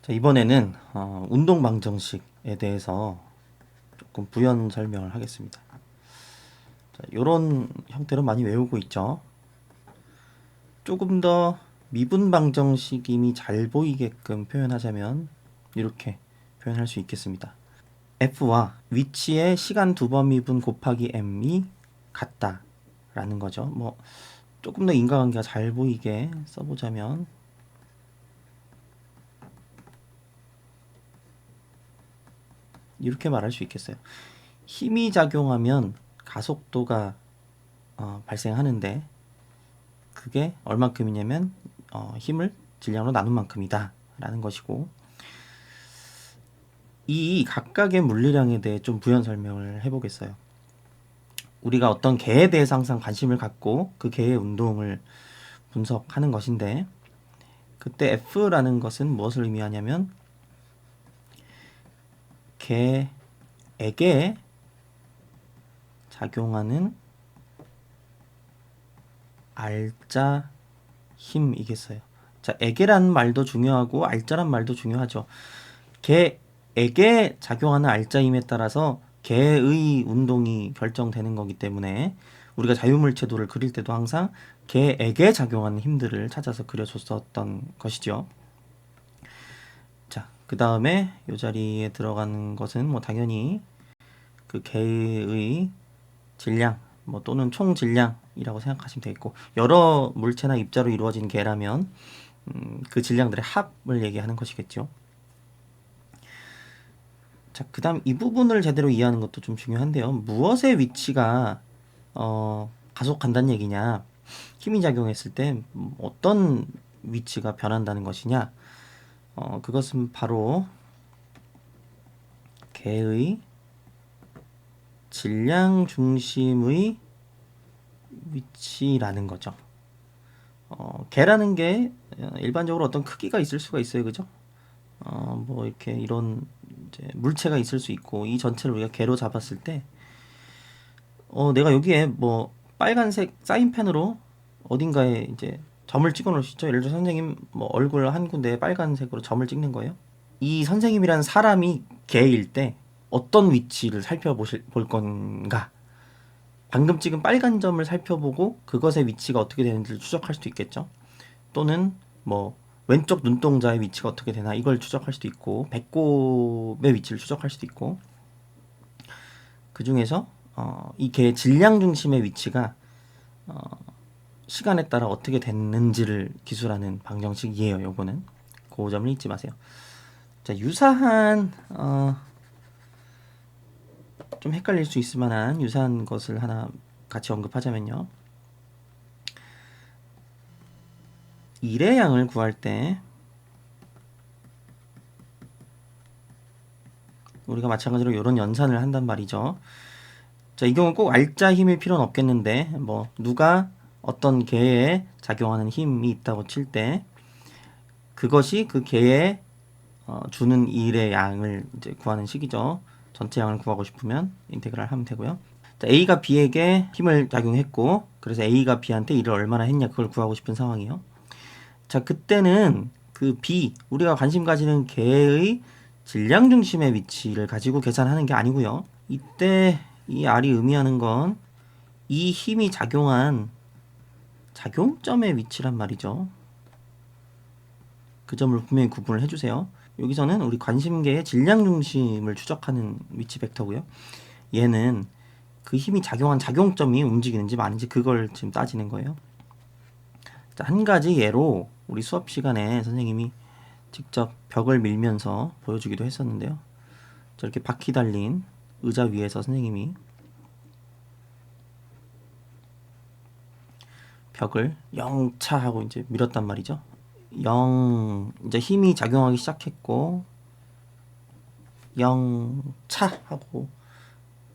자, 이번에는 운동 방정식에 대해서 조금 부연 설명을 하겠습니다. 자, 이런 형태로 많이 외우고 있죠. 조금 더 미분 방정식임이 잘 보이게끔 표현하자면 이렇게 표현할 수 있겠습니다. F와 위치의 시간 두 번 미분 곱하기 M이 같다 라는 거죠. 뭐 조금 더 인과관계가 잘 보이게 써보자면 이렇게 말할 수 있겠어요. 힘이 작용하면 가속도가 발생하는데 그게 얼만큼이냐면 힘을 질량으로 나눈 만큼이다 라는 것이고, 이 각각의 물리량에 대해 좀 부연 설명을 해보겠어요. 우리가 어떤 개에 대해서 항상 관심을 갖고 그 개의 운동을 분석하는 것인데, 그때 F라는 것은 무엇을 의미하냐면 개에게 작용하는 알짜 힘이겠어요. 자, 에게라는 말도 중요하고 알짜란 말도 중요하죠. 개에게 작용하는 알짜 힘에 따라서 개의 운동이 결정되는 거기 때문에 우리가 자유물체도를 그릴 때도 항상 개에게 작용하는 힘들을 찾아서 그려줬었던 것이죠. 자, 그 다음에 이 자리에 들어가는 것은 뭐 당연히 그 개의 질량 뭐 또는 총 질량이라고 생각하시면 되겠고, 여러 물체나 입자로 이루어진 개라면 그 질량들의 합을 얘기하는 것이겠죠. 자, 그 다음 이 부분을 제대로 이해하는 것도 좀 중요한데요. 무엇의 위치가 가속한다는 얘기냐, 힘이 작용했을 때 어떤 위치가 변한다는 것이냐, 그것은 바로 개의 질량 중심의 위치라는 거죠. 개라는 게 일반적으로 어떤 크기가 있을 수가 있어요, 그죠? 뭐 이렇게 이런 이제 물체가 있을 수 있고, 이 전체를 우리가 개로 잡았을 때, 내가 여기에 뭐 빨간색 사인펜으로 어딘가에 이제 점을 찍어 놓을 수 있죠. 예를 들어 선생님 뭐 얼굴 한 군데에 빨간색으로 점을 찍는 거예요. 이 선생님이라는 사람이 개일 때 어떤 위치를 볼 건가? 방금 찍은 빨간 점을 살펴보고 그것의 위치가 어떻게 되는지를 추적할 수도 있겠죠. 또는 뭐 왼쪽 눈동자의 위치가 어떻게 되나 이걸 추적할 수도 있고, 배꼽의 위치를 추적할 수도 있고, 그 중에서 이 개의 질량 중심의 위치가 시간에 따라 어떻게 됐는지를 기술하는 방정식이에요. 요거는 그 점을 잊지 마세요. 자, 유사한 좀 헷갈릴 수 있을 만한 유사한 것을 하나 같이 언급하자면요. 일의 양을 구할 때 우리가 마찬가지로 이런 연산을 한단 말이죠. 자, 이 경우는 꼭 알짜 힘일 필요는 없겠는데, 뭐 누가 어떤 개에 작용하는 힘이 있다고 칠 때 그것이 그 개에 주는 일의 양을 이제 구하는 식이죠. 전체 양을 구하고 싶으면 인테그랄 하면 되고요. 자, A가 B에게 힘을 작용했고, 그래서 A가 B한테 일을 얼마나 했냐 그걸 구하고 싶은 상황이에요. 자, 그때는 그 B, 우리가 관심 가지는 개의 질량 중심의 위치를 가지고 계산하는 게 아니고요. 이때 이 R이 의미하는 건 이 힘이 작용한 작용점의 위치란 말이죠. 그 점을 분명히 구분을 해주세요. 여기서는 우리 관심계의 질량 중심을 추적하는 위치 벡터고요. 얘는 그 힘이 작용한 작용점이 움직이는지 아닌지 그걸 지금 따지는 거예요. 자, 한 가지 예로 우리 수업 시간에 선생님이 직접 벽을 밀면서 보여주기도 했었는데요. 저렇게 바퀴 달린 의자 위에서 선생님이 벽을 영차 하고 이제 밀었단 말이죠. 이제 힘이 작용하기 시작했고, 영차 하고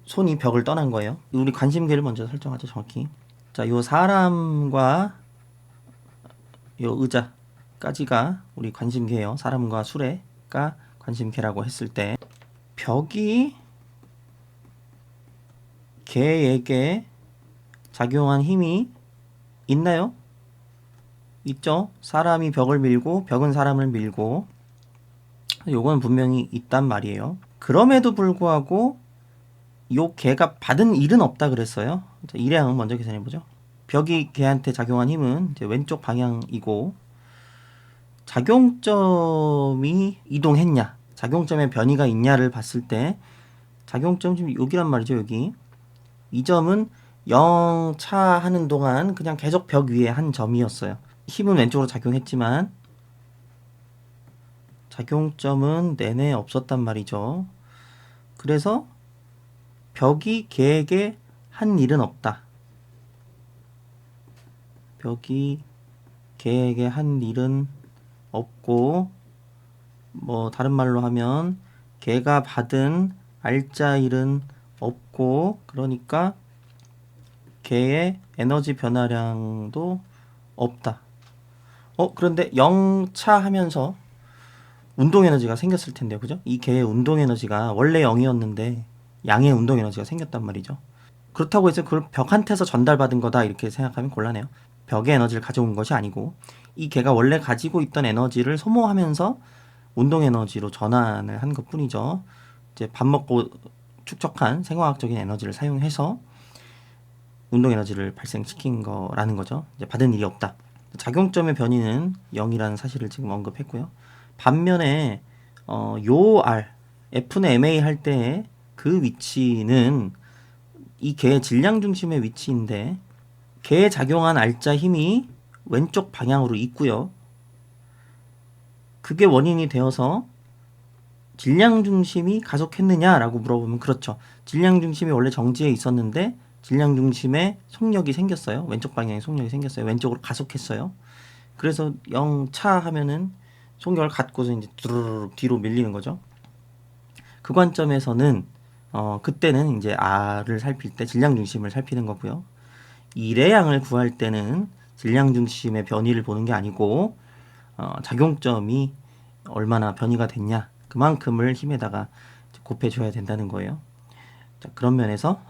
손이 벽을 떠난 거예요. 우리 관심계를 먼저 설정하죠, 정확히. 자, 요 사람과 요 의자까지가 우리 관심계예요. 사람과 수레가 관심계라고 했을 때 벽이 개에게 작용한 힘이 있나요? 있죠. 사람이 벽을 밀고 벽은 사람을 밀고, 요건 분명히 있단 말이에요. 그럼에도 불구하고 요 개가 받은 일은 없다 그랬어요. 일의 항 먼저 계산해 보죠. 벽이 개한테 작용한 힘은 이제 왼쪽 방향이고, 작용점이 이동했냐, 작용점에 변이가 있냐를 봤을 때, 작용점 지금 여기란 말이죠. 여기 이 점은 0차 하는 동안 그냥 계속 벽 위에 한 점이었어요. 힘은 왼쪽으로 작용했지만 작용점은 내내 없었단 말이죠. 그래서 벽이 개에게 한 일은 없다. 벽이 개에게 한 일은 없고, 뭐 다른 말로 하면 개가 받은 알짜일은 없고, 그러니까 개의 에너지 변화량도 없다. 그런데 0차 하면서 운동 에너지가 생겼을 텐데요. 그죠? 이 개의 운동 에너지가 원래 0이었는데 양의 운동 에너지가 생겼단 말이죠. 그렇다고 해서 그걸 벽한테서 전달받은 거다 이렇게 생각하면 곤란해요. 벽의 에너지를 가져온 것이 아니고 이 개가 원래 가지고 있던 에너지를 소모하면서 운동 에너지로 전환을 한 것뿐이죠. 이제 밥 먹고 축적한 생화학적인 에너지를 사용해서 운동 에너지를 발생시킨 거라는 거죠. 이제 받은 일이 없다. 작용점의 변이는 0이라는 사실을 지금 언급했고요. 반면에 요 R, F는 MA 할 때 그 위치는 이 개의 질량 중심의 위치인데, 개에 작용한 알짜 힘이 왼쪽 방향으로 있고요. 그게 원인이 되어서 질량 중심이 가속했느냐라고 물어보면 그렇죠. 질량 중심이 원래 정지에 있었는데 질량 중심에 속력이 생겼어요. 왼쪽 방향에 속력이 생겼어요. 왼쪽으로 가속했어요. 그래서 0차 하면은 속력을 갖고서 이제 두루룩 뒤로 밀리는 거죠. 그 관점에서는 그때는 이제 R을 살필 때 질량 중심을 살피는 거고요. 일의 양을 구할 때는 질량 중심의 변이를 보는 게 아니고 작용점이 얼마나 변이가 됐냐, 그만큼을 힘에다가 곱해줘야 된다는 거예요. 자, 그런 면에서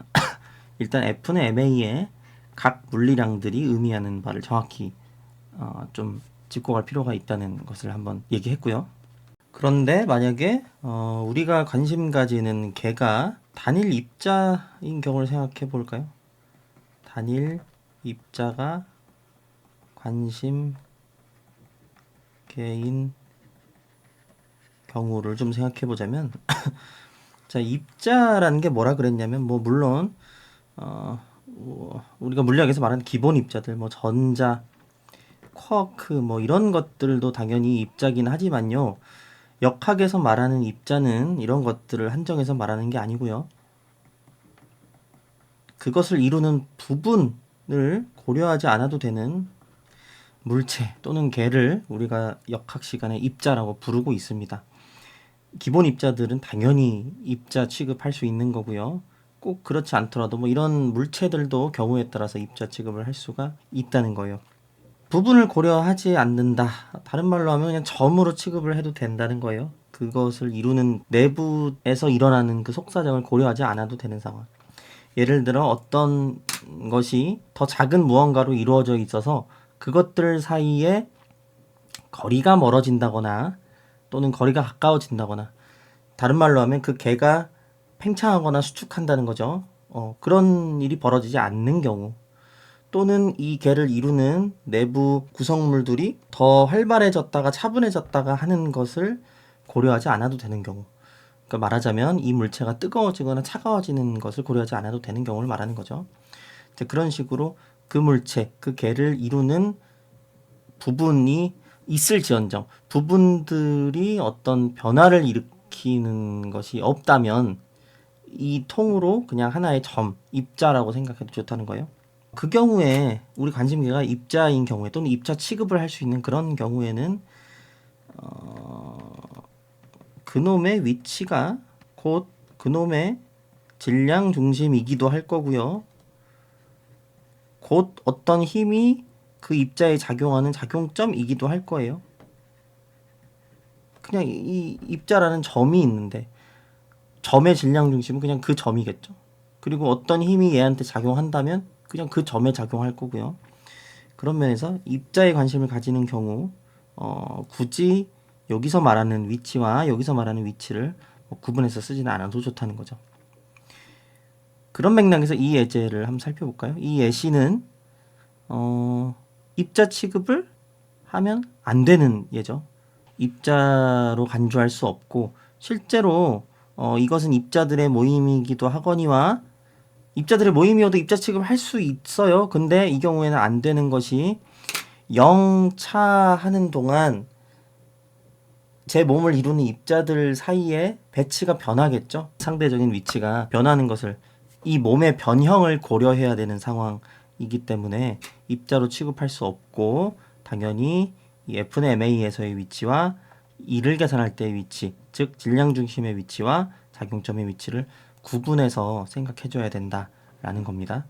일단 F는 MA의 각 물리량들이 의미하는 바를 정확히 좀 짚고 갈 필요가 있다는 것을 한번 얘기했고요. 그런데 만약에 우리가 관심 가지는 개가 단일 입자인 경우를 생각해 볼까요? 단일 입자가 관심 개인 경우를 좀 생각해 보자면 자, 입자라는 게 뭐라 그랬냐면, 뭐 물론 우리가 물리학에서 말하는 기본 입자들, 뭐 전자, 쿼크, 뭐 이런 것들도 당연히 입자긴 하지만요, 역학에서 말하는 입자는 이런 것들을 한정해서 말하는 게 아니고요, 그것을 이루는 부분을 고려하지 않아도 되는 물체 또는 개를 우리가 역학 시간에 입자라고 부르고 있습니다. 기본 입자들은 당연히 입자 취급할 수 있는 거고요. 꼭 그렇지 않더라도 뭐 이런 물체들도 경우에 따라서 입자 취급을 할 수가 있다는 거예요. 부분을 고려하지 않는다. 다른 말로 하면 그냥 점으로 취급을 해도 된다는 거예요. 그것을 이루는 내부에서 일어나는 그 속사정을 고려하지 않아도 되는 상황. 예를 들어 어떤 것이 더 작은 무언가로 이루어져 있어서 그것들 사이에 거리가 멀어진다거나 또는 거리가 가까워진다거나, 다른 말로 하면 그 개가 팽창하거나 수축한다는 거죠. 그런 일이 벌어지지 않는 경우, 또는 이 개를 이루는 내부 구성물들이 더 활발해졌다가 차분해졌다가 하는 것을 고려하지 않아도 되는 경우, 그러니까 말하자면 이 물체가 뜨거워지거나 차가워지는 것을 고려하지 않아도 되는 경우를 말하는 거죠. 그런 식으로 그 물체, 그 개를 이루는 부분이 있을지언정 부분들이 어떤 변화를 일으키는 것이 없다면 이 통으로 그냥 하나의 점, 입자라고 생각해도 좋다는 거예요. 그 경우에 우리 관심계가 입자인 경우에 또는 입자 취급을 할 수 있는 그런 경우에는 그놈의 위치가 곧 그놈의 질량 중심이기도 할 거고요. 곧 어떤 힘이 그 입자에 작용하는 작용점이기도 할 거예요. 그냥 이 입자라는 점이 있는데 점의 질량 중심은 그냥 그 점이겠죠. 그리고 어떤 힘이 얘한테 작용한다면 그냥 그 점에 작용할 거고요. 그런 면에서 입자에 관심을 가지는 경우 굳이 여기서 말하는 위치와 여기서 말하는 위치를 뭐 구분해서 쓰지는 않아도 좋다는 거죠. 그런 맥락에서 이 예제를 한번 살펴볼까요? 이 예시는 입자 취급을 하면 안 되는 예죠. 입자로 간주할 수 없고 실제로 이것은 입자들의 모임이기도 하거니와 입자들의 모임이어도 입자 취급을 할 수 있어요. 근데 이 경우에는 안 되는 것이 0차 하는 동안 제 몸을 이루는 입자들 사이에 배치가 변하겠죠. 상대적인 위치가 변하는 것을 이 몸의 변형을 고려해야 되는 상황이기 때문에 입자로 취급할 수 없고 당연히 이 FNMA에서의 위치와 이를 계산할 때의 위치, 즉 질량 중심의 위치와 작용점의 위치를 구분해서 생각해 줘야 된다라는 겁니다.